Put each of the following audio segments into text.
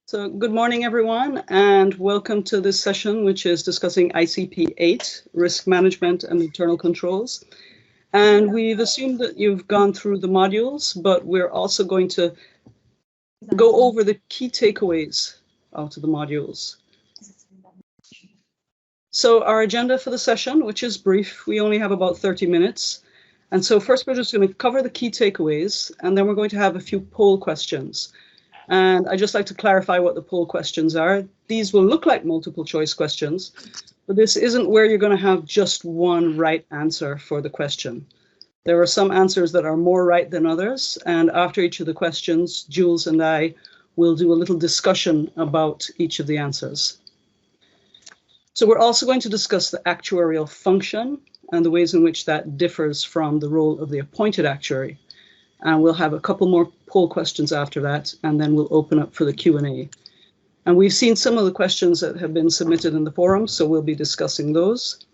So good morning, everyone, and welcome to this session, which is discussing ICP 8, Risk Management and Internal Controls. And we've assumed that you've gone through the modules, but we're also going to go over the key takeaways out of the modules. So our agenda for the session, which is brief, we only have about 30 minutes. And so first, we're just going to cover the key takeaways, and then we're going to have a few poll questions. And I'd just like to clarify what the poll questions are. These will look like multiple choice questions, but this isn't where you're going to have just one right answer for the question. There are some answers that are more right than others, and after each of the questions, Jules and I will do a little discussion about each of the answers. So we're also going to discuss the actuarial function and the ways in which that differs from the role of the appointed actuary. And we'll have a couple more poll questions after that, and then we'll open up for the Q&A. And we've seen some of the questions that have been submitted in the forum, so we'll be discussing those.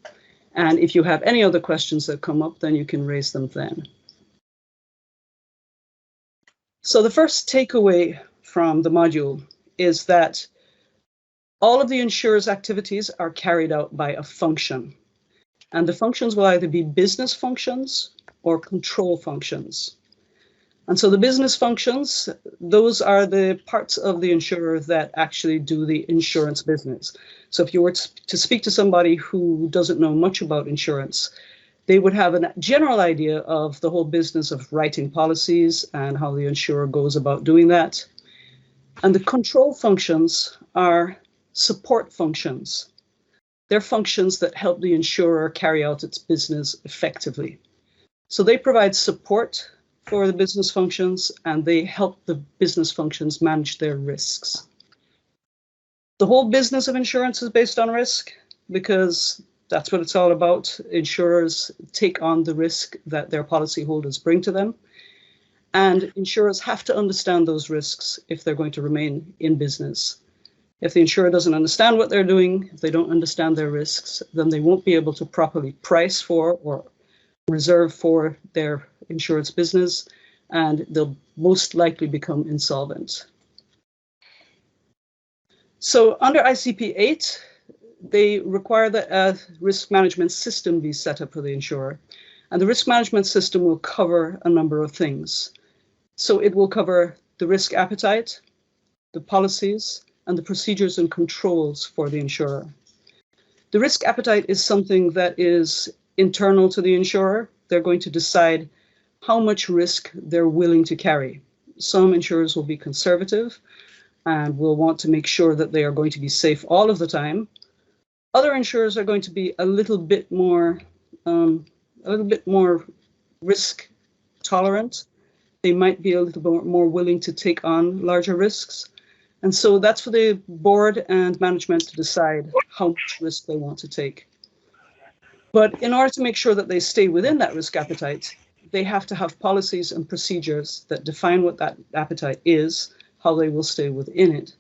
And if you have any other questions that come up, then you can raise them then. So the first takeaway from the module is that all of the insurer's activities are carried out by a function. And the functions will either be business functions or control functions. And so the business functions, those are the parts of the insurer that actually do the insurance business. So if you were to speak to somebody who doesn't know much about insurance, they would have a general idea of the whole business of writing policies and how the insurer goes about doing that. And the control functions are support functions. They're functions that help the insurer carry out its business effectively. So they provide support for the business functions, and they help the business functions manage their risks. The whole business of insurance is based on risk because that's what it's all about. Insurers take on the risk that their policyholders bring to them, and insurers have to understand those risks if they're going to remain in business. If the insurer doesn't understand what they're doing, if they don't understand their risks, then they won't be able to properly price for or reserve for their insurance business, and they'll most likely become insolvent. So under ICP 8, they require that a risk management system be set up for the insurer. And the risk management system will cover a number of things. So it will cover the risk appetite, the policies, and the procedures and controls for the insurer. The risk appetite is something that is internal to the insurer. They're going to decide how much risk they're willing to carry. Some insurers will be conservative and will want to make sure that they are going to be safe all of the time. Other insurers are going to be a little bit more risk tolerant. They might be a little bit more willing to take on larger risks. And so that's for the board and management to decide how much risk they want to take. But in order to make sure that they stay within that risk appetite, they have to have policies and procedures that define what that appetite is, how they will stay within it.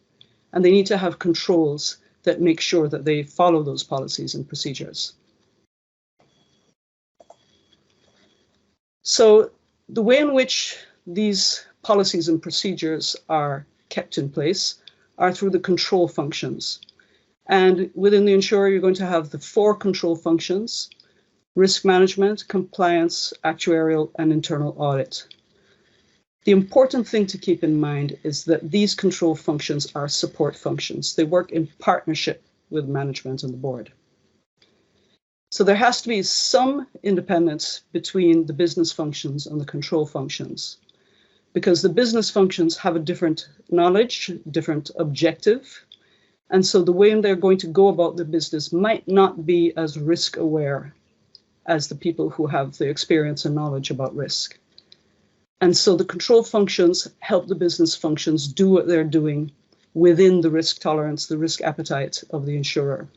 And they need to have controls that make sure that they follow those policies and procedures. So the way in which these policies and procedures are kept in place are through the control functions. And within the insurer, you're going to have the 4 control functions: risk management, compliance, actuarial, and internal audit. The important thing to keep in mind is that these control functions are support functions. They work in partnership with management and the board. So there has to be some independence between the business functions and the control functions, because the business functions have a different knowledge, different objective. And so the way they're going to go about the business might not be as risk aware as the people who have the experience and knowledge about risk. And so the control functions help the business functions do what they're doing within the risk tolerance, the risk appetite of the insurer.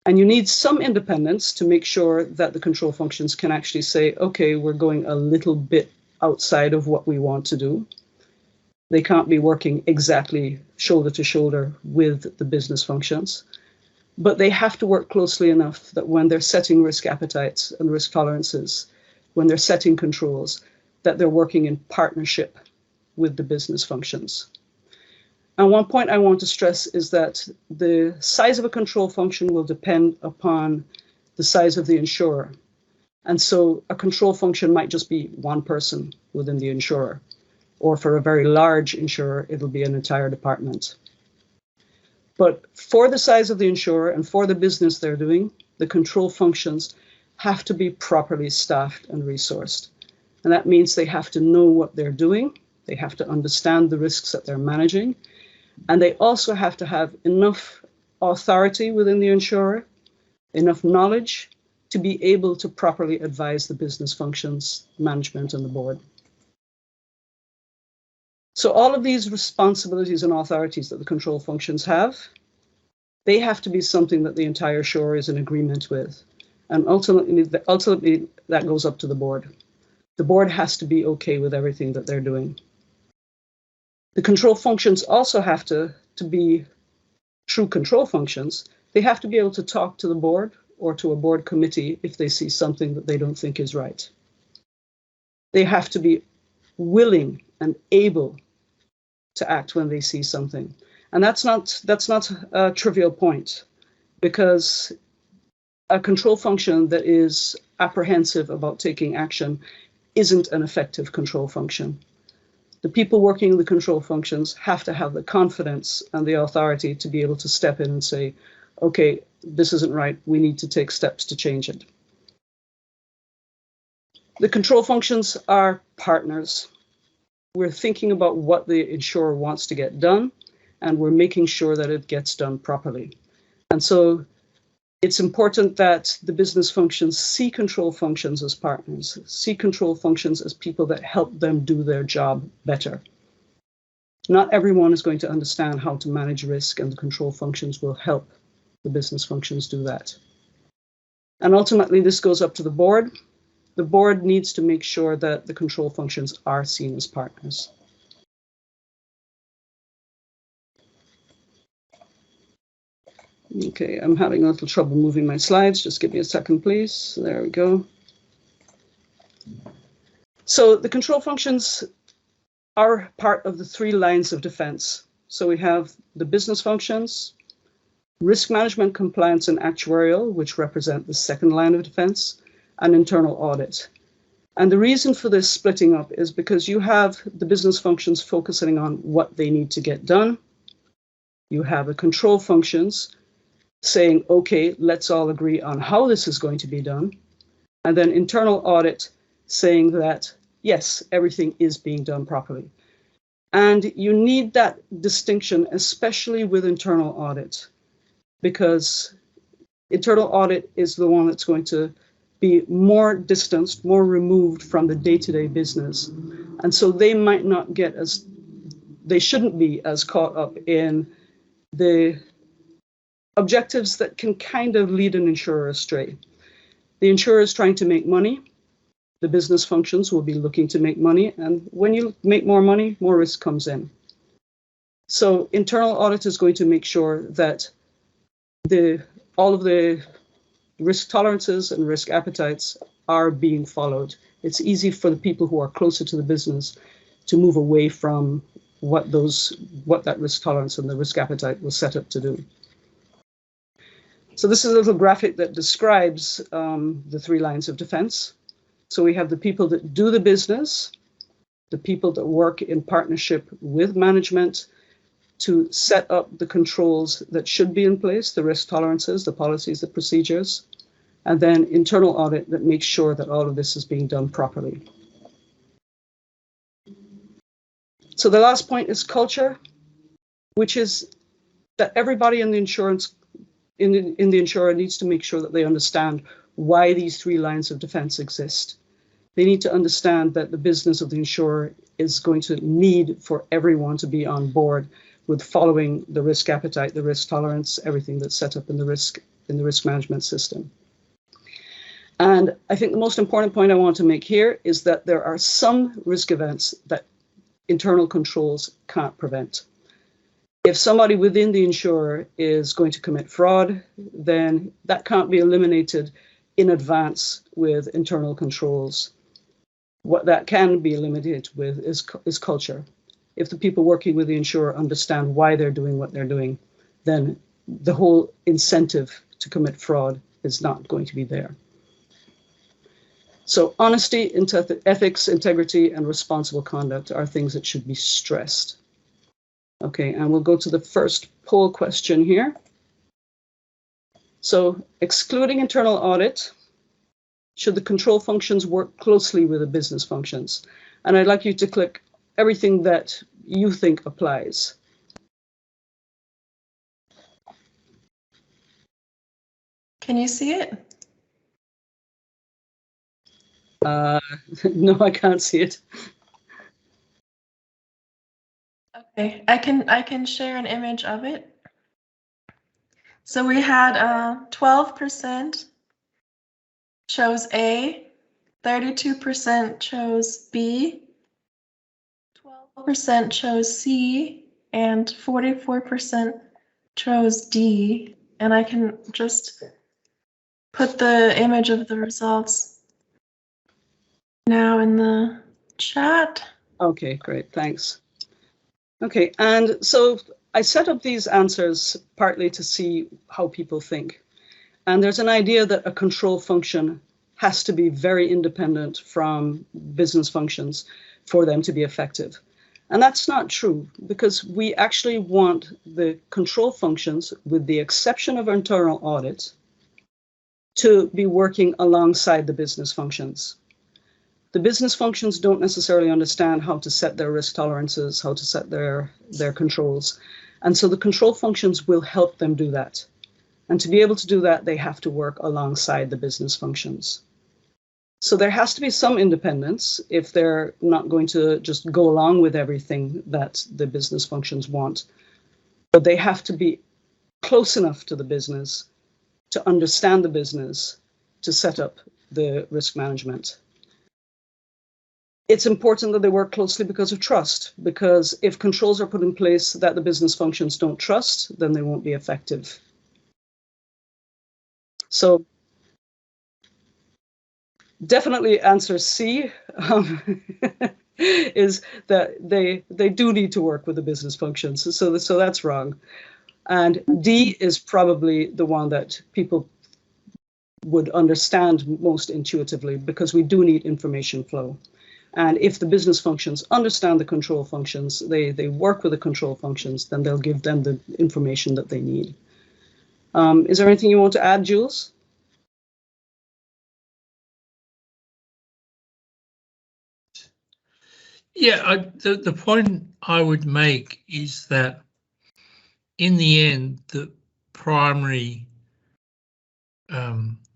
And you need some independence to make sure that the control functions can actually say, okay, we're going a little bit outside of what we want to do. They can't be working exactly shoulder to shoulder with the business functions, but they have to work closely enough that when they're setting risk appetites and risk tolerances, when they're setting controls, that they're working in partnership with the business functions. And one point I want to stress is that the size of a control function will depend upon the size of the insurer. And so a control function might just be one person within the insurer, or for a very large insurer, it'll be an entire department. But for the size of the insurer and for the business they're doing, the control functions have to be properly staffed and resourced. And that means they have to know what they're doing, they have to understand the risks that they're managing, and they also have to have enough authority within the insurer, enough knowledge to be able to properly advise the business functions, management, and the board. So all of these responsibilities and authorities that the control functions have, they have to be something that the entire insurer is in agreement with. And ultimately that goes up to the board. The board has to be okay with everything that they're doing. The control functions also have to be true control functions. They have to be able to talk to the board or to a board committee if they see something that they don't think is right. They have to be willing and able to act when they see something. And that's not a trivial point, because a control function that is apprehensive about taking action isn't an effective control function. The people working in the control functions have to have the confidence and the authority to be able to step in and say, okay, this isn't right, we need to take steps to change it. The control functions are partners. We're thinking about what the insurer wants to get done, and we're making sure that it gets done properly. And so it's important that the business functions see control functions as partners, see control functions as people that help them do their job better. Not everyone is going to understand how to manage risk, and the control functions will help the business functions do that. And ultimately, this goes up to the board. The board needs to make sure that the control functions are seen as partners. Okay, I'm having a little trouble moving my slides. Just give me a second, please. There we go. So the control functions are part of the 3 lines of defense. So we have the business functions, risk management, compliance, and actuarial, which represent the 2nd line of defense, and internal audit. And the reason for this splitting up is because you have the business functions focusing on what they need to get done. You have the control functions saying, okay, let's all agree on how this is going to be done. And then internal audit saying that, yes, everything is being done properly. And you need that distinction, especially with internal audit, because internal audit is the one that's going to be more distanced, more removed from the day-to-day business. And so they might not get they shouldn't be as caught up in the objectives that can kind of lead an insurer astray. The insurer is trying to make money. The business functions will be looking to make money. And when you make more money, more risk comes in. So internal audit is going to make sure that all of the risk tolerances and risk appetites are being followed. It's easy for the people who are closer to the business to move away from what that risk tolerance and the risk appetite was set up to do. So this is a little graphic that describes the 3 lines of defense. So we have the people that do the business, the people that work in partnership with management to set up the controls that should be in place, the risk tolerances, the policies, the procedures, and then internal audit that makes sure that all of this is being done properly. So the last point is culture, which is that everybody in the insurer needs to make sure that they understand why these 3 lines of defense exist. They need to understand that the business of the insurer is going to need for everyone to be on board with following the risk appetite, the risk tolerance, everything that's set up in the risk management system. And I think the most important point I want to make here is that there are some risk events that internal controls can't prevent. If somebody within the insurer is going to commit fraud, then that can't be eliminated in advance with internal controls. What that can be eliminated with is culture. if the people working with the insurer understand why they're doing what they're doing, then the whole incentive to commit fraud is not going to be there. So honesty, ethics, integrity, and responsible conduct are things that should be stressed. Okay, and we'll go to the first poll question here. So excluding internal audit, should the control functions work closely with the business functions? And I'd like you to click everything that you think applies. Can you see it? No, I can't see it. Okay, I can share an image of it. So we had 12% chose A, 32% chose B, 12% chose C, and 44% chose D. And I can just put the image of the results now in the chat. Okay, great, thanks. Okay, and so I set up these answers partly to see how people think. And there's an idea that a control function has to be very independent from business functions for them to be effective. And that's not true, because we actually want the control functions, with the exception of internal audit, to be working alongside the business functions. The business functions don't necessarily understand how to set their risk tolerances, how to set their controls. And so the control functions will help them do that. And to be able to do that, they have to work alongside the business functions. So there has to be some independence if they're not going to just go along with everything that the business functions want. But they have to be close enough to the business to understand the business, to set up the risk management. It's important that they work closely because of trust, because if controls are put in place that the business functions don't trust, then they won't be effective. So definitely answer C is that they do need to work with the business functions. So that's wrong. And D is probably the one that people would understand most intuitively, because we do need information flow. And if the business functions understand the control functions, they work with the control functions, then they'll give them the information that they need. Is there anything you want to add, Jules? Yeah, the point I would make is that in the end, the primary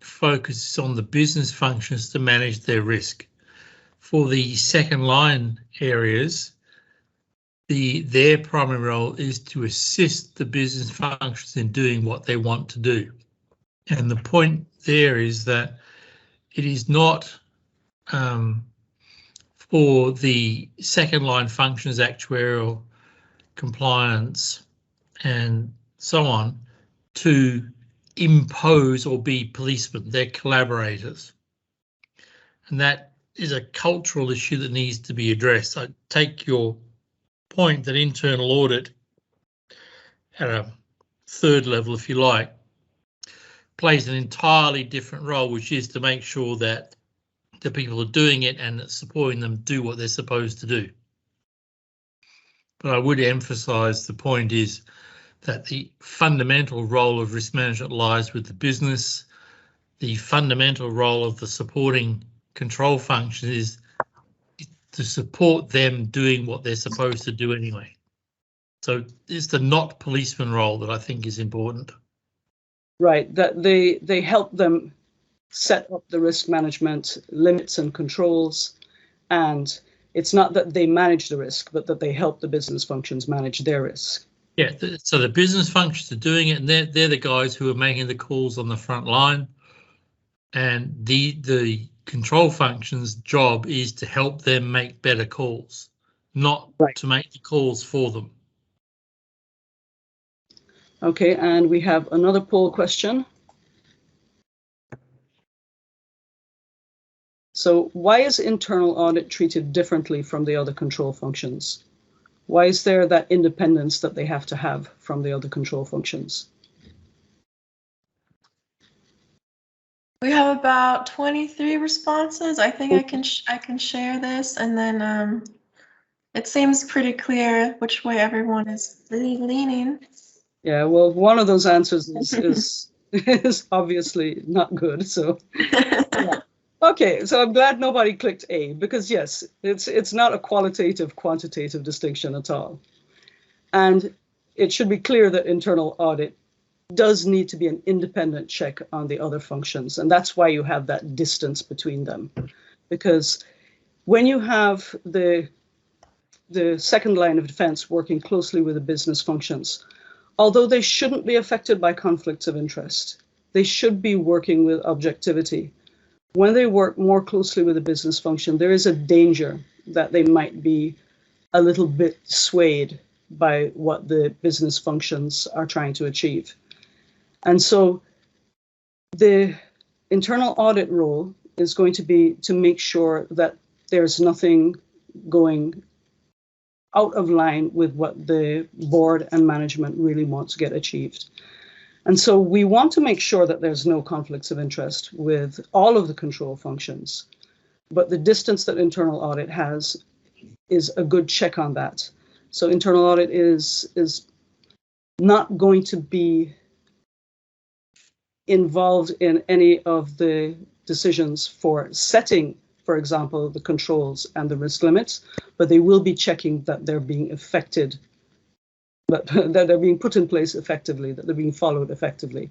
focus is on the business functions to manage their risk. For the second line areas, their primary role is to assist the business functions in doing what they want to do. And the point there is that it is not for the second line functions, actuarial, compliance, and so on, to impose or be policemen. They're collaborators. And that is a cultural issue that needs to be addressed. I take your point that internal audit at a third level, if you like, plays an entirely different role, which is to make sure that the people are doing it and supporting them do what they're supposed to do. But I would emphasize the point is that the fundamental role of risk management lies with the business. The fundamental role of the supporting control function is to support them doing what they're supposed to do anyway. So it's the not policeman role that I think is important. Right, that they help them set up the risk management limits and controls, and it's not that they manage the risk, but that they help the business functions manage their risk. Yeah, so the business functions are doing it, and they're the guys who are making the calls on the front line, and the control function's job is to help them make better calls, not to make the calls for them. Okay, and we have another poll question. So why is internal audit treated differently from the other control functions? Why is there that independence that they have to have from the other control functions? We have about 23 responses. I think I can share this, and then it seems pretty clear which way everyone is leaning. Yeah, well, one of those answers is obviously not good. So, yeah. Okay, so I'm glad nobody clicked A, because yes, it's not a quantitative distinction at all. And it should be clear that internal audit does need to be an independent check on the other functions. And that's why you have that distance between them. Because when you have the second line of defense working closely with the business functions, although they shouldn't be affected by conflicts of interest, they should be working with objectivity. When they work more closely with the business function, there is a danger that they might be a little bit swayed by what the business functions are trying to achieve. And so the internal audit role is going to be to make sure that there's nothing going out of line with what the board and management really want to get achieved. And so we want to make sure that there's no conflicts of interest with all of the control functions. But the distance that internal audit has is a good check on that. So internal audit is not going to be involved in any of the decisions for setting, for example, the controls and the risk limits, but they will be checking that they're being affected, that they're being put in place effectively, that they're being followed effectively.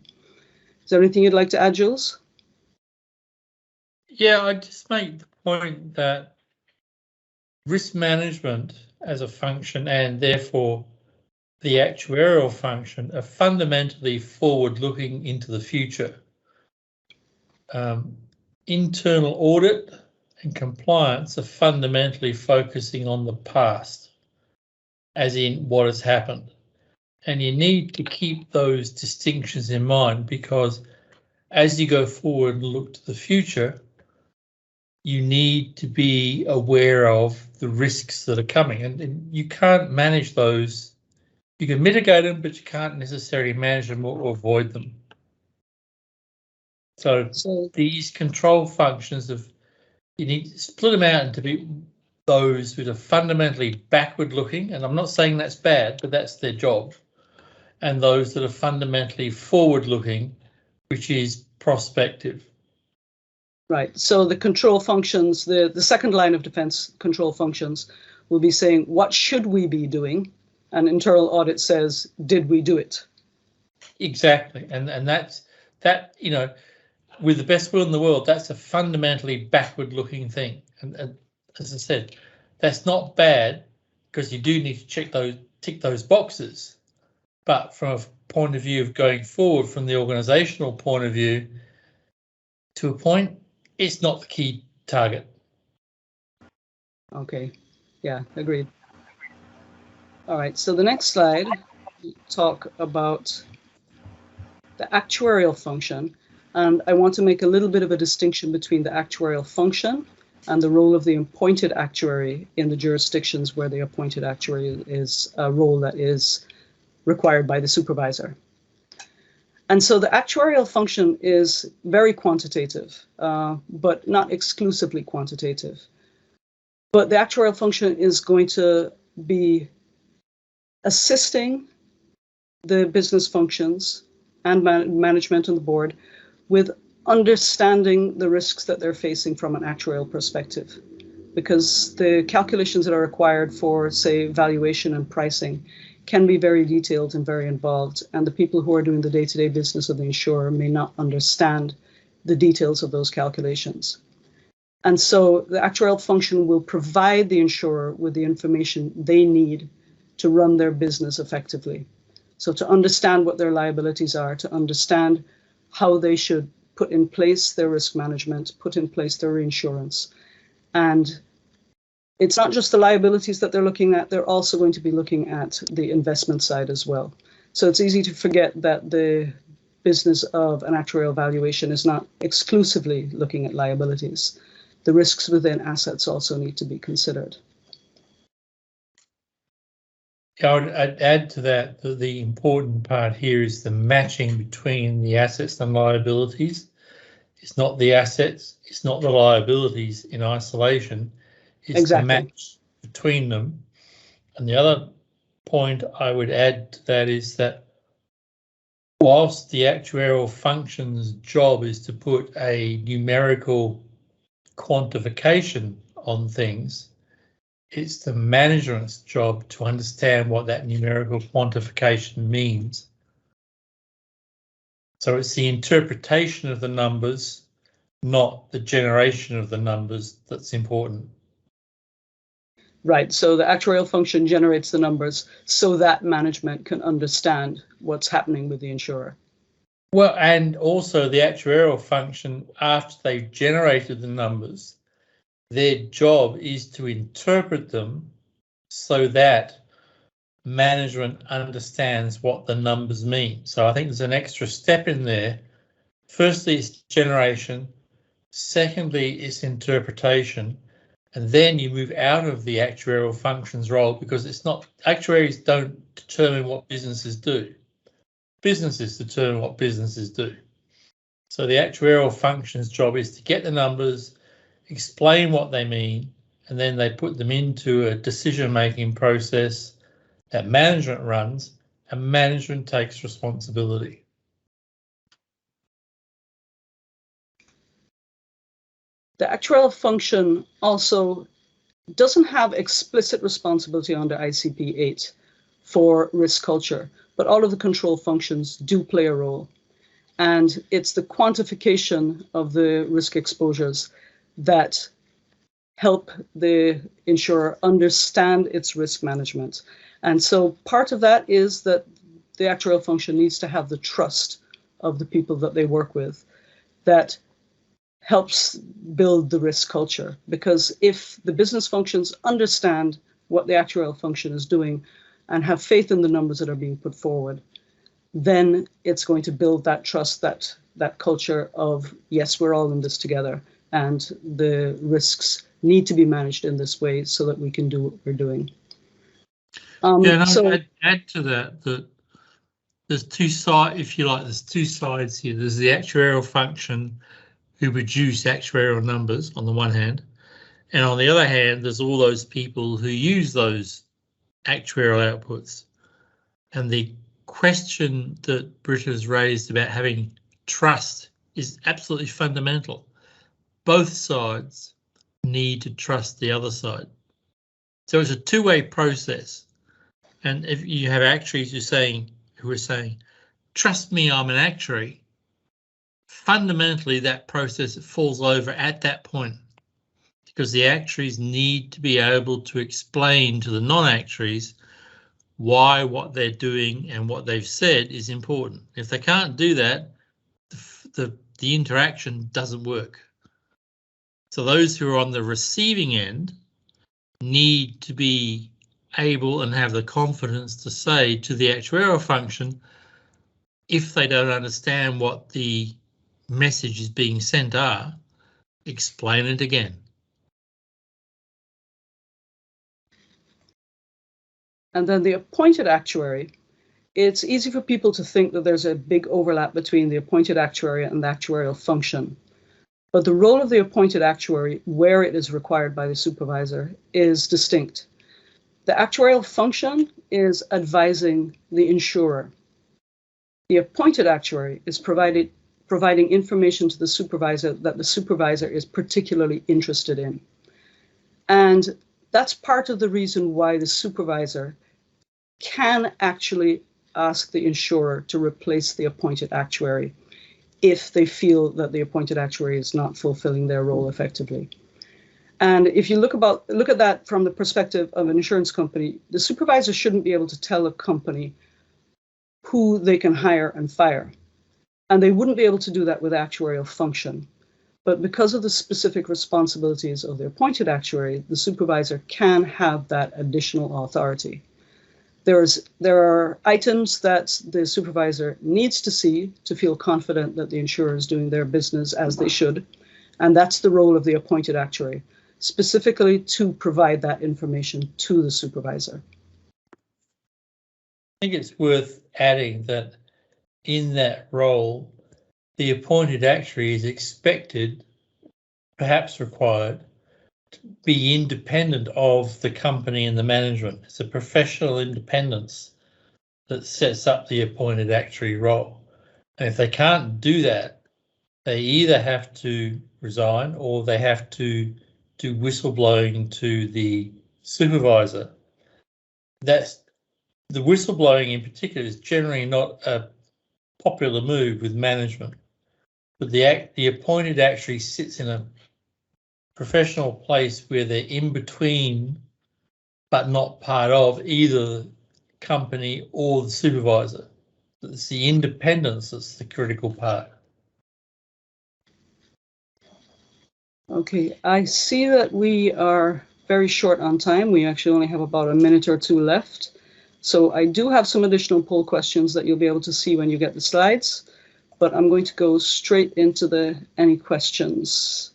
Is there anything you'd like to add, Jules? Yeah, I just make the point that risk management as a function, and therefore the actuarial function, are fundamentally forward-looking into the future. Internal audit and compliance are fundamentally focusing on the past, as in what has happened. And you need to keep those distinctions in mind, because as you go forward and look to the future, you need to be aware of the risks that are coming, and you can't manage those. You can mitigate them, but you can't necessarily manage them or avoid them. So these control functions you need to split them out into those that are fundamentally backward looking, and I'm not saying that's bad, but that's their job, and those that are fundamentally forward looking, which is prospective. Right, so the control functions, the second line of defense control functions will be saying, what should we be doing? And internal audit says, did we do it? Exactly, and that, you know, with the best will in the world, that's a fundamentally backward looking thing. And as I said, that's not bad, because you do need to tick those boxes. But from a point of view of going forward, from the organizational point of view, to a point, it's not the key target. Okay, yeah, agreed. All right, so the next slide, we talk about the actuarial function. And I want to make a little bit of a distinction between the actuarial function and the role of the appointed actuary in the jurisdictions where the appointed actuary is a role that is required by the supervisor. And so the actuarial function is very quantitative, but not exclusively quantitative. But the actuarial function is going to be assisting the business functions and management and the board with understanding the risks that they're facing from an actuarial perspective. Because the calculations that are required for, say, valuation and pricing can be very detailed and very involved, and the people who are doing the day-to-day business of the insurer may not understand the details of those calculations. And so the actuarial function will provide the insurer with the information they need to run their business effectively. So to understand what their liabilities are, to understand how they should put in place their risk management, put in place their reinsurance. And it's not just the liabilities that they're looking at, they're also going to be looking at the investment side as well. So it's easy to forget that the business of an actuarial valuation is not exclusively looking at liabilities. The risks within assets also need to be considered. I'd add to that that the important part here is the matching between the assets and liabilities. It's not the assets, it's not the liabilities in isolation, it's Exactly. the match between them. And the other point I would add to that is that whilst the actuarial function's job is to put a numerical quantification on things, it's the management's job to understand what that numerical quantification means. So it's the interpretation of the numbers, not the generation of the numbers, that's important. Right, so the actuarial function generates the numbers so that management can understand what's happening with the insurer. Well, and also the actuarial function, after they've generated the numbers, their job is to interpret them so that management understands what the numbers mean. So I think there's an extra step in there. Firstly, it's generation. Secondly, it's interpretation. And then you move out of the actuarial functions role, because it's not, actuaries don't determine what businesses do. Businesses determine what businesses do. So the actuarial functions job is to get the numbers, explain what they mean, and then they put them into a decision-making process that management runs, and management takes responsibility. The actuarial function also doesn't have explicit responsibility under ICP 8 for risk culture, but all of the control functions do play a role. And it's the quantification of the risk exposures that help the insurer understand its risk management. And so part of that is that the actuarial function needs to have the trust of the people that they work with. That helps build the risk culture, because if the business functions understand what the actuarial function is doing and have faith in the numbers that are being put forward, then it's going to build that trust, that culture of, yes, we're all in this together, and the risks need to be managed in this way so that we can do what we're doing. I'd add to that there's two sides, if you like, there's two sides here. There's the actuarial function who produce actuarial numbers on the one hand, and on the other hand, there's all those people who use those actuarial outputs. And the question that Britta has raised about having trust is absolutely fundamental. Both sides need to trust the other side. So it's a two-way process. And if you have actuaries who are saying, trust me, I'm an actuary, fundamentally that process falls over at that point, because the actuaries need to be able to explain to the non-actuaries why what they're doing and what they've said is important. If they can't do that, the interaction doesn't work. So those who are on the receiving end need to be able and have the confidence to say to the actuarial function, if they don't understand what the message is being sent are, explain it again. And then the appointed actuary, it's easy for people to think that there's a big overlap between the appointed actuary and the actuarial function. But the role of the appointed actuary, where it is required by the supervisor, is distinct. The actuarial function is advising the insurer. The appointed actuary is providing information to the supervisor that the supervisor is particularly interested in. And that's part of the reason why the supervisor can actually ask the insurer to replace the appointed actuary if they feel that the appointed actuary is not fulfilling their role effectively. And if you look at that from the perspective of an insurance company, the supervisor shouldn't be able to tell a company who they can hire and fire. And they wouldn't be able to do that with actuarial function. But because of the specific responsibilities of the appointed actuary, the supervisor can have that additional authority. There are items that the supervisor needs to see to feel confident that the insurer is doing their business as they should. And that's the role of the appointed actuary, specifically to provide that information to the supervisor. think it's worth adding that in that role, the appointed actuary is expected, perhaps required, to be independent of the company and the management. It's a professional independence that sets up the appointed actuary role. And if they can't do that, they either have to resign or they have to do whistleblowing to the supervisor. That's the whistleblowing in particular is generally not a popular move with management, but the appointed actuary sits in a professional place where they're in between, but not part of either the company or the supervisor. It's the independence that's the critical part. Okay, I see that we are very short on time. We actually only have about a minute or two left. So I do have some additional poll questions that you'll be able to see when you get the slides, but I'm going to go straight into any questions.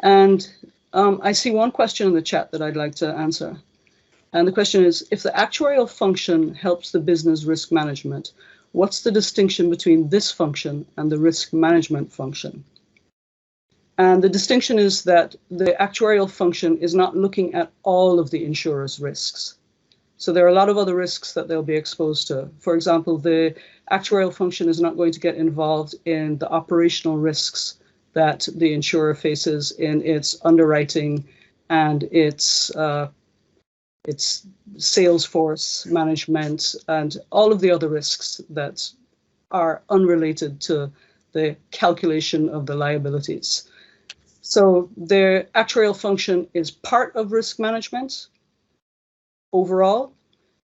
And I see one question in the chat that I'd like to answer. And the question is, if the actuarial function helps the business risk management, what's the distinction between this function and the risk management function? And the distinction is that the actuarial function is not looking at all of the insurer's risks. So there are a lot of other risks that they'll be exposed to. For example, the actuarial function is not going to get involved in the operational risks that the insurer faces in its underwriting and its sales force management and all of the other risks that are unrelated to the calculation of the liabilities. So their actuarial function is part of risk management overall,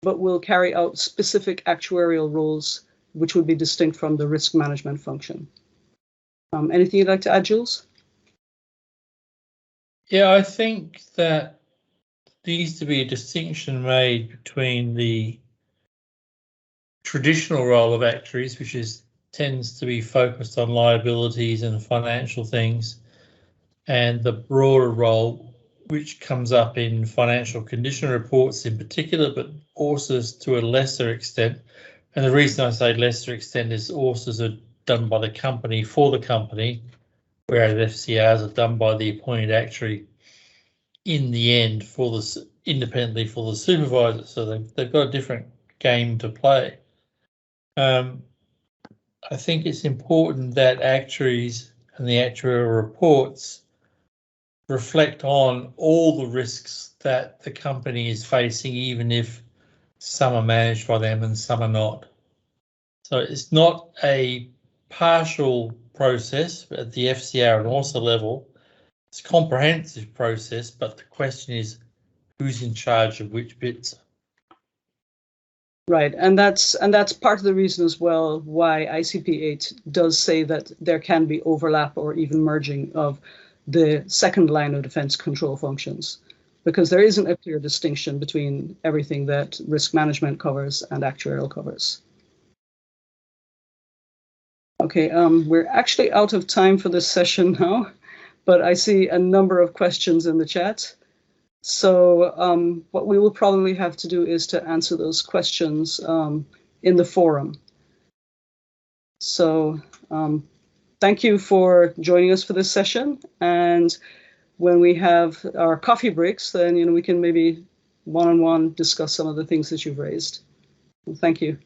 but will carry out specific actuarial roles, which would be distinct from the risk management function. Anything you'd like to add, Jules? Yeah, I think that needs to be a distinction made between the traditional role of actuaries, which tends to be focused on liabilities and financial things, and the broader role, which comes up in financial condition reports in particular, but also to a lesser extent. And the reason I say lesser extent is ORSAs are done by the company for the company, whereas FCRs are done by the appointed actuary in the end independently for the supervisor. So they've got a different game to play. I think it's important that actuaries and the actuarial reports reflect on all the risks that the company is facing, even if some are managed by them and some are not. So it's not a partial process at the FCR and ORSA level. It's a comprehensive process, but the question is who's in charge of which bits. Right, and that's part of the reason as well why ICP 8 does say that there can be overlap or even merging of the second line of defense control functions, because there isn't a clear distinction between everything that risk management covers and actuarial covers. Okay, we're actually out of time for this session now, but I see a number of questions in the chat. So what we will probably have to do is to answer those questions in the forum. So thank you for joining us for this session. And when we have our coffee breaks, then we can maybe one-on-one discuss some of the things that you've raised. Well, thank you.